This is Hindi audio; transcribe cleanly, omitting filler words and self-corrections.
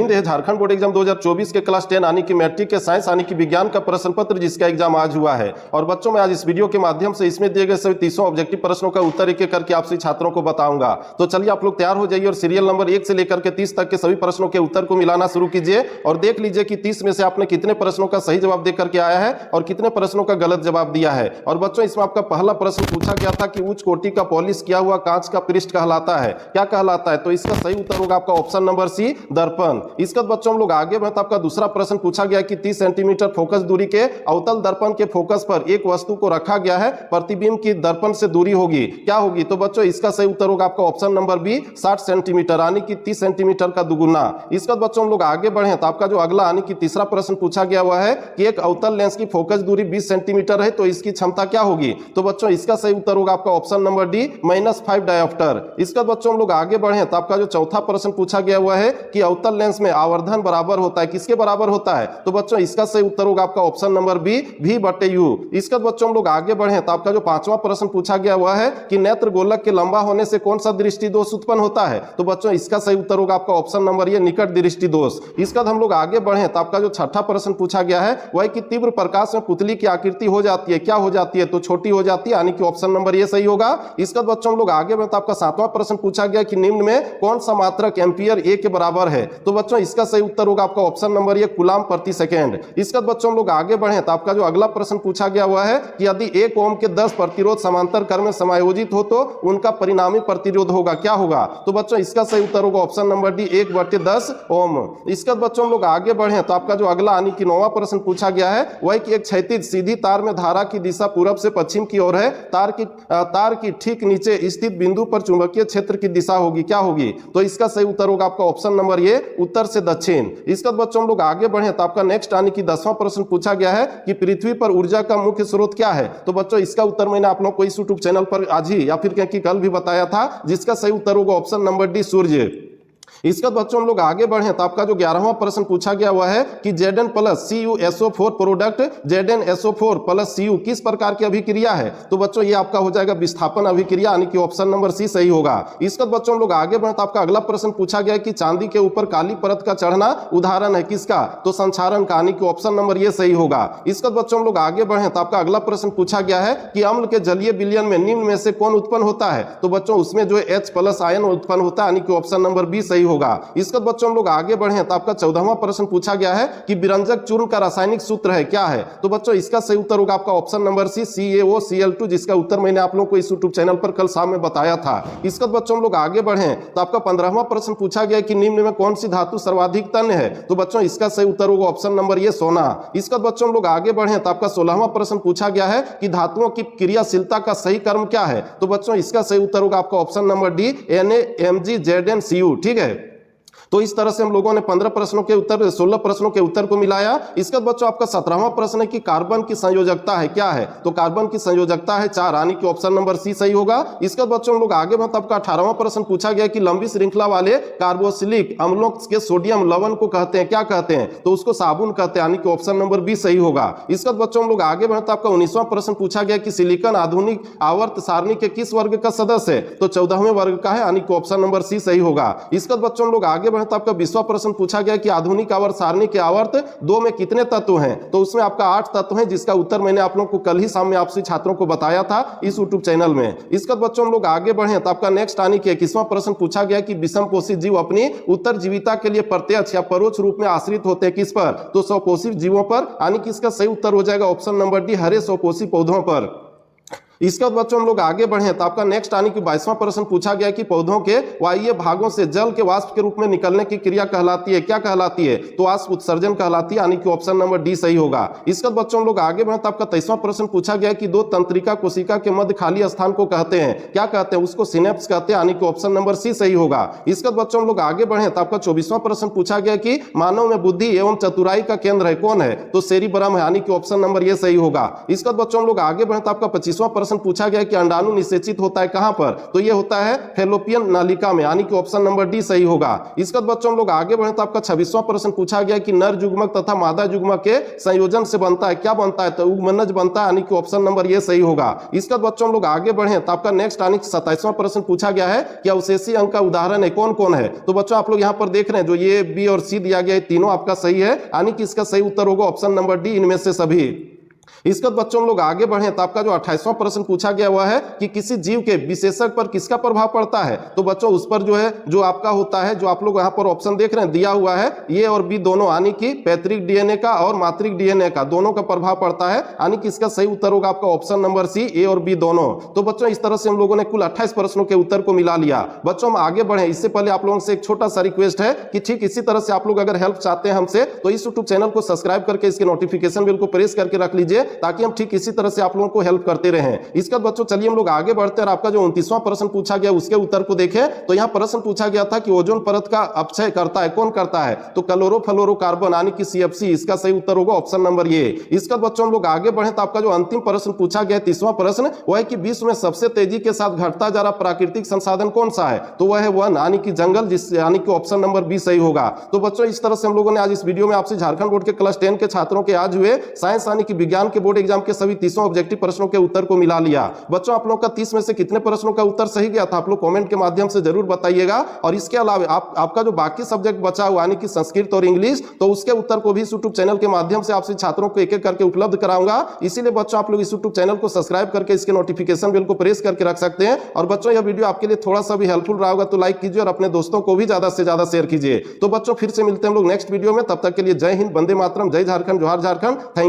झारखंड बोर्ड एग्जाम 2024 के क्लास 10 यानी कि मैट्रिक के साइंस यानी कि विज्ञान का प्रश्न पत्र जिसका एग्जाम आज हुआ है। और बच्चों मैं आज इस वीडियो के माध्यम से इसमें दिए गए सभी 300 ऑब्जेक्टिव प्रश्नों का उत्तर एक एक करके आप सभी छात्रों को बताऊंगा। तो चलिए आप लोग तैयार हो जाइए और सीरियल नंबर 1 से लेकर के 30 तक के सभी प्रश्नों के उत्तर को मिलाना शुरू कीजिए और देख लीजिए कि 30 में से आपने कितने प्रश्नों का सही जवाब देकर के आया है और कितने प्रश्नों का गलत जवाब दिया है। और बच्चों इसमें आपका पहला प्रश्न पूछा गया था कि उच्च कोटि का पॉलिश किया हुआ कांच का पृष्ठ कहलाता है, क्या कहलाता है? तो इसका सही उत्तर होगा आपका ऑप्शन नंबर सी, दर्पण। इसका बच्चों हम लोग आगे बढ़े तो आपका दूसरा प्रश्न पूछा गया कि 30 सेंटीमीटर फोकस दूरी के अवतल दर्पण के फोकस पर एक वस्तु को रखा गया है, प्रतिबिंब की दर्पण से दूरी होगी, क्या होगी? तो बच्चों इसका सही उत्तर होगा आपका ऑप्शन नंबर बी, 60 सेंटीमीटर यानी कि 30 सेंटीमीटर का दुगुना। इसका बच्चों हम लोग आगे बढ़े तो आपका जो अगला यानी कि तीसरा प्रश्न पूछा गया हुआ है कि एक अवतल लेंस की फोकस दूरी 20 सेंटीमीटर है तो इसकी क्षमता क्या होगी? तो बच्चों इसका सही उत्तर होगा आपका ऑप्शन नंबर डी, -5 डायोप्टर। इसका बच्चों हम लोग आगे बढ़े तो आपका जो चौथा प्रश्न पूछा गया हुआ है कि अवतल लेंस में आवर्धन बराबर होता है, किसके बराबर होता है? तो बच्चों इसका सही उत्तर होगा आपका ऑप्शन नंबर बी, V/U। इसका बच्चों हम लोग आगे बढ़े तो आपका जो पांचवा प्रश्न पूछा गया हुआ है कि नेत्र गोलक के लंबा होने से कौन सा दृष्टि दोष उत्पन्न होता है? तो बच्चों इसका सही उत्तर होगा आपका ऑप्शन नंबर ये, निकट दृष्टि दोष। इसका हम लोग आगे बढ़े तो आपका जो छठा प्रश्न पूछा गया है वह कि तीव्र प्रकाश में पुतली की आकृति हो जाती है, क्या हो जाती है? तो छोटी हो जाती है यानी कि ऑप्शन नंबर ये सही होगा। इसका बच्चों हम लोग आगे बढ़े तो आपका सातवां प्रश्न पूछा गया कि निम्न में कौन सा मात्रक एम्पियर ए के बराबर है? तो बच्चों इसका सही उत्तर होगा आपका ऑप्शन नंबर ये, कूलाम प्रति सेकेंड। इसका बच्चों हम लोग आगे बढ़े तो आपका जो अगला प्रश्न पूछा गया हुआ है कि यदि 1 ओम के 10 प्रतिरोध समांतर क्रम में समायोजित हो तो उनका परिणामी प्रतिरोध होगा, क्या होगा? तो बच्चों इसका सही उत्तर होगा ऑप्शन नंबर डी, 1/10 ओम। इसका बच्चों हम लोग आगे बढ़े तो आपका जो अगला यानी कि 9वां प्रश्न पूछा गया है वह कि एक क्षैतिज सीधी तार में धारा की दिशा पूरब से पश्चिम की ओर है, तार की ठीक नीचे स्थित बिंदु पर चुंबकीय क्षेत्र की दिशा होगी, क्या होगी? तो इसका सही उत्तर होगा आपका ऑप्शन नंबर ये, उत्तर से दक्षिण। इसका बच्चों हम लोग आगे बढ़े तो आपका नेक्स्ट यानी कि 10वां प्रश्न पूछा गया है कि पृथ्वी पर ऊर्जा का मुख्य स्रोत क्या है? तो बच्चों इसका उत्तर मैंने आप लोगों को इस यूट्यूब चैनल पर आज ही या फिर कि कल भी बताया था, जिसका सही उत्तर होगा ऑप्शन नंबर डी, सूर्य। इसका बच्चों हम लोग आगे बढ़े तो आपका जो 11वां प्रश्न पूछा गया हुआ है कि Zn + CuSO4 product ZnSO4 + Cu किस प्रकार की अभिक्रिया है? तो बच्चों ये आपका हो जाएगा विस्थापन अभिक्रिया यानी कि ऑप्शन नंबर सी सही होगा। इसका बच्चों हम लोग आगे बढ़े तो आपका अगला प्रश्न पूछा गया कि चांदी के ऊपर काली परत का चढ़ना उदाहरण है किसका? तो संक्षारण का यानी कि ऑप्शन नंबर ये सही होगा। इसका बच्चों हम लोग आगे बढ़े तो आपका अगला प्रश्न पूछा गया है कि अम्ल के जलीय विलयन में निम्न में से कौन उत्पन्न होता है? तो बच्चों उसमें जो H+ आयन उत्पन्न होता है यानी कि ऑप्शन नंबर बी सही होगा। इसका बच्चों हम लोग आगे बढ़े तो आपका 14वां प्रश्न पूछा गया है कि विरंजक चूर्ण का रासायनिक सूत्र है, क्या है? तो बच्चों इसका सही उत्तर होगा आपका ऑप्शन नंबर सी, CaOCl2, जिसका उत्तर मैंने आप लोगों को इस यूट्यूब चैनल पर कल शाम में बताया था। इसका बच्चों हम लोग आगे बढ़े तो आपका 15वां प्रश्न पूछा गया कि निम्न में कौन सी धातु सर्वाधिक तन्य है? तो बच्चों इसका सही उत्तर होगा ऑप्शन नंबर ये, सोना। इसका बच्चों हम लोग आगे बढ़े तो आपका 16वां प्रश्न पूछा गया है कि धातुओं की क्रियाशीलता का सही क्रम क्या है? तो बच्चों इसका सही उत्तर होगा आपका ऑप्शन नंबर डी, NaMgZnCu, ठीक है। तो इस तरह से हम लोगों ने 15 प्रश्नों के उत्तर 16 प्रश्नों के उत्तर को मिलाया। इसका बच्चों आपका 17वां प्रश्न है कि कार्बन की संयोजकता है, क्या है? तो कार्बन की संयोजकता है 4 यानी कि ऑप्शन नंबर सी सही होगा। इसका बच्चों हम लोग आगे बढ़े आपका 18वां प्रश्न पूछा गया कि लंबी श्रृंखला वाले कार्बोक्सिलिक अम्लों के सोडियम लवण को कहते हैं, क्या कहते हैं? तो उसको साबुन कहते हैं यानी कि ऑप्शन नंबर बी सही होगा। इसका बच्चों हम लोग आगे बढ़े तो आपका 19वां प्रश्न पूछा गया कि सिलिकॉन आधुनिक आवर्त सारणी के किस वर्ग का सदस्य है? तो 14वें वर्ग का है यानी कि ऑप्शन नंबर सी सही होगा। इसका बच्चों हम लोग आगे तो आपका 20वां प्रश्न पूछा गया कि आधुनिक आवर्त सारणी के आवर्त 2 में कितने तत्व हैं? तो उसमें आपका 8 तत्व हैं, जिसका उत्तर मैंने आप लोगों को कल ही शाम में आपसे छात्रों को बताया था इस यूट्यूब चैनल में। इसका बच्चों हम लोग आगे बढ़े तो आपका नेक्स्ट यानी कि 21वां प्रश्न पूछा गया कि विषमपोषी जीव अपनी उत्तरजीविता के लिए प्रत्यक्ष या परोक्ष रूप में आश्रित होते हैं किस पर? तो स्वपोषी जीवों पर, यानी कि इसका सही उत्तर हो जाएगा ऑप्शन नंबर डी, हरे स्वपोषी पौधों पर। इसका बच्चों हम लोग आगे बढ़े तो आपका नेक्स्ट यानी कि 22वां प्रश्न पूछा गया कि पौधों के वायवीय भागों से जल के वाष्प के रूप में निकलने की क्रिया कहलाती है, क्या कहलाती है? तो वाष्प उत्सर्जन कहलाती है यानी कि ऑप्शन नंबर डी सही होगा। इसका बच्चों हम लोग आगे बढ़े तो आपका 23वां प्रश्न पूछा गया कि 2 तंत्रिका कोशिका के मध्य खाली स्थान को कहते हैं, क्या कहते हैं? उसको सिनेप्स कहते हैं यानी कि ऑप्शन नंबर सी सही होगा। इसका बच्चों हम लोग आगे बढ़े तो आपका 24वां प्रश्न पूछा गया कि मानव में बुद्धि एवं चतुराई का केंद्र है, कौन है? तो सेरिब्रम है यानी कि ऑप्शन नंबर ये सही होगा। इसका बच्चों हम लोग आगे बढ़े तो आपका 25वां प्रश्न प्रश्न पूछा गया कि अंडाणु निषेचित होता है कहां पर, तो ये होता है फैलोपियन नालिका में, यानी कि ऑप्शन नंबर डी सही होगा। इसके बाद बच्चों हम लोग आगे बढ़े तो आपका 26वां प्रश्न पूछा गया कि नर युग्मक तथा मादा युग्मक के संयोजन से बनता है, क्या बनता है, तो उगमनज बनता है, यानी कि ऑप्शन नंबर ये सही होगा। इसके बाद बच्चों हम लोग आगे बढ़े तो आपका नेक्स्ट यानी 27वां प्रश्न पूछा गया है कि अवशेषी अंक का उदाहरण है कौन कौन है, तो बच्चों आप लोग यहां पर देख रहे हैं जो ये बी और सी दिया गया है तीनों आपका सही है, यानी कि इसका सही उत्तर होगा ऑप्शन नंबर डी, इनमें से सभी। इसके बाद बच्चों हम लोग आगे बढ़े तो आपका जो 28वां प्रश्न पूछा गया हुआ है कि किसी जीव के विशेषक पर किसका प्रभाव पड़ता है, तो बच्चों उस पर जो है जो आपका होता है, जो आप लोग यहाँ पर ऑप्शन देख रहे हैं दिया हुआ है ए और बी दोनों, यानी कि पैतृक डीएनए का और मातृक डीएनए का दोनों का प्रभाव पड़ता है, यानी कि इसका सही उत्तर होगा आपका ऑप्शन नंबर सी, ए और बी दोनों। तो बच्चों इस तरह से हम लोगों ने कुल 28 प्रश्नों के उत्तर को मिला लिया। बच्चों हम आगे बढ़े इससे पहले आप लोगों से एक छोटा सा रिक्वेस्ट है कि ठीक इसी तरह से आप लोग अगर हेल्प चाहते हैं हमसे तो इस यूट्यूब चैनल को सब्सक्राइब करके इसके नोटिफिकेशन बेल को प्रेस करके रख लीजिए, ताकि हम ठीक इसी तरह से आप लोगों को हेल्प करते रहें। इसके बाद बच्चों चलिए हम लोग आगे बढ़ते हैं और आपका जो 29वां प्रश्न पूछा गया उसके उत्तर को देखें। तो यहां प्रश्न पूछा गया था कि ओजोन परत का अपक्षय करता है कौन करता है, तो क्लोरोफ्लोरोकार्बन यानी कि सीएफसी, इसका सही उत्तर होगा ऑप्शन नंबर ये। इसके बाद बच्चों हम लोग आगे बढ़े तो आपका जो अंतिम प्रश्न पूछा गया 30वां प्रश्न वह है कि विश्व में सबसे तेजी के साथ घटता जा रहा प्राकृतिक संसाधन कौन सा है, तो वह है वन, यानी कि जंगल, जिस यानी कि ऑप्शन नंबर बी सही होगा। तो बच्चों इस तरह से हम लोगों ने आज इस वीडियो में आपसे झारखंड बोर्ड के क्लास 10 के छात्रों के आज हुए साइंस यानी कि विज्ञान के बोर्ड एग्जाम के सभी 30 ऑब्जेक्टिव प्रश्नों के उत्तर को मिला लिया। बच्चों आप लोगों का 30 में से कितने प्रश्नों का उत्तर सही गया था आप लोग कमेंट के माध्यम से जरूर बताइएगा। और इसके अलावा आपका जो बाकी सब्जेक्ट बचा हुआ यानी कि संस्कृत और इंग्लिश, तो उसके उत्तर को भी इस यूट्यूब चैनल के माध्यम से आपसे छात्रों को एक एक करके उपलब्ध कराऊंगा। इसीलिए बच्चों आप लोग इस यूट्यूब चैनल को सब्सक्राइब करके इसके नोटिफिकेशन बेल को प्रेस करके रख सकते हैं। और बच्चों यह वीडियो आपके लिए थोड़ा सा भी हेल्पफुल रहा होगा तो लाइक कीजिए और अपने दोस्तों को भी ज्यादा से ज्यादा शेयर कीजिए। तो बच्चों फिर से मिलते हैं हम लोग नेक्स्ट वीडियो में, तब तक के लिए जय हिंद, वंदे मातरम, जय झारखंड, जोहार झारखंड, थैंक